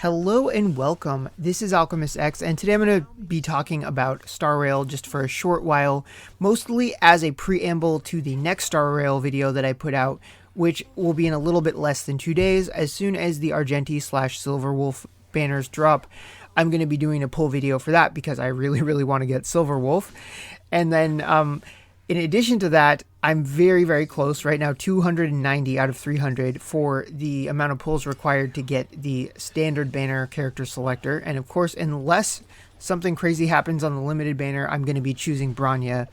Hello and welcome. This is AlchemistExe, and today I'm going to be talking about Star Rail just for a short while, mostly as a preamble to the next Star Rail video that I put out, which will be in a little bit less than 2 days. As soon as the Argenti/Silverwolf banners drop, I'm going to be doing a pull video for that because I really want to get Silverwolf. And then in addition to that, I'm very close right now, 290 out of 300 for the amount of pulls required to get the standard banner character selector. And of course, unless something crazy happens on the limited banner, I'm going to be choosing Bronya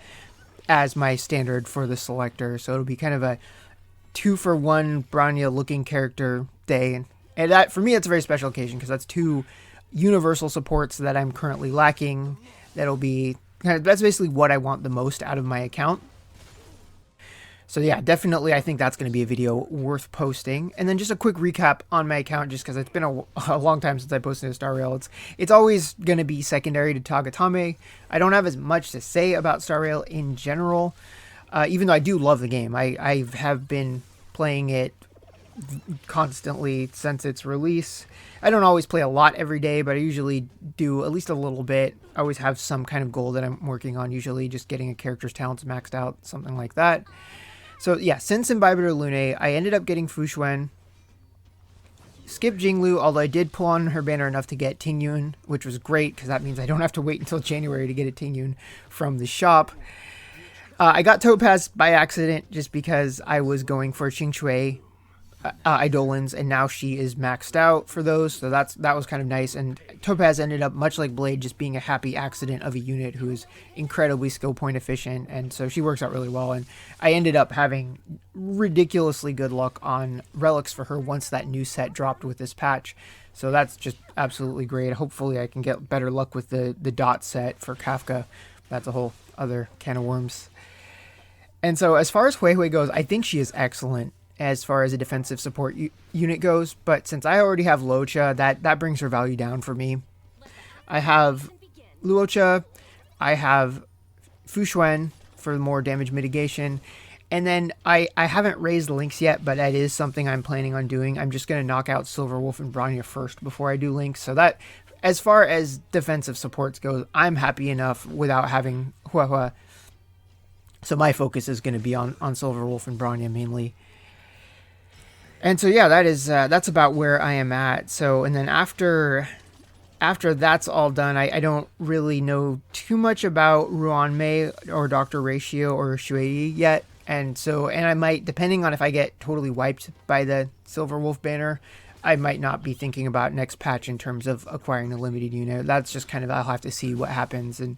as my standard for the selector. So it'll be kind of a 2-for-1 Bronya looking character day. And that, for me, it's a very special occasion because that's two universal supports that I'm currently lacking. That's basically what I want the most out of my account. So yeah, definitely I think that's going to be a video worth posting. And then just a quick recap on my account, just because it's been a long time since I posted a Star Rail. It's always going to be secondary to Tagatame. I don't have as much to say about Star Rail in general, even though I do love the game. I have been playing it constantly since its release. I don't always play a lot every day, but I usually do at least a little bit. I always have some kind of goal that I'm working on, usually just getting a character's talents maxed out, something like that. So yeah, since Imbibitor Lune, I ended up getting Fuxuan, skipped Jinglu, although I did pull on her banner enough to get Tingyun, which was great because that means I don't have to wait until January to get a Tingyun from the shop. I got Topaz by accident just because I was going for Qingshui Eidolons, and now she is maxed out for those, so that was kind of nice. And Topaz ended up, much like Blade, just being a happy accident of a unit who is incredibly skill point efficient, and so she works out really well. And I ended up having ridiculously good luck on relics for her once that new set dropped with this patch, so that's just absolutely great. Hopefully I can get better luck with the dot set for Kafka. That's a whole other can of worms. And so as far as Huihui goes, I think she is excellent as far as a defensive support unit goes, but since I already have Luocha, that brings her value down for me. I have Luocha, I have Fuxuan for more damage mitigation, and then I haven't raised links yet, but that is something I'm planning on doing. I'm just going to knock out Silverwolf and Bronya first before I do links, so that, as far as defensive supports goes, I'm happy enough without having Huahua. So my focus is going to be on Silverwolf and Bronya mainly. And so yeah, that's about where I am at. So, and then after that's all done, I don't really know too much about Ruanmei or Dr. Ratio or Shuei yet. And I might, depending on if I get totally wiped by the Silverwolf banner, I might not be thinking about next patch in terms of acquiring a limited unit. That's just kind of, I'll have to see what happens. And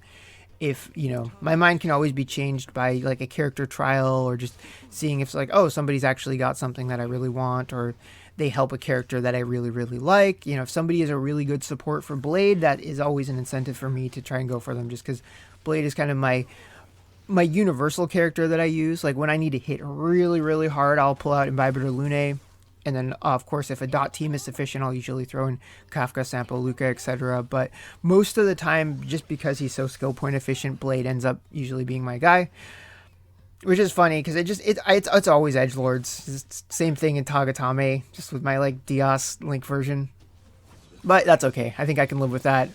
if, my mind can always be changed by like a character trial or just seeing if it's like, oh, somebody's actually got something that I really want, or they help a character that I really like. If somebody is a really good support for Blade, that is always an incentive for me to try and go for them, just because Blade is kind of my universal character that I use. Like when I need to hit really hard, I'll pull out Imbibitor Lune. And then, of course, if a dot team is sufficient, I'll usually throw in Kafka, Sampo, Luca, etc. But most of the time, just because he's so skill point efficient, Blade ends up usually being my guy. Which is funny, because it's always edgelords. It's same thing in Tagatame, just with my like Dias Link version. But that's okay. I think I can live with that.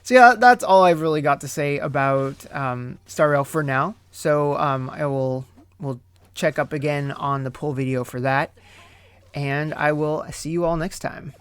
So yeah, that's all I've really got to say about Star Rail for now. So we'll check up again on the pull video for that. And I will see you all next time.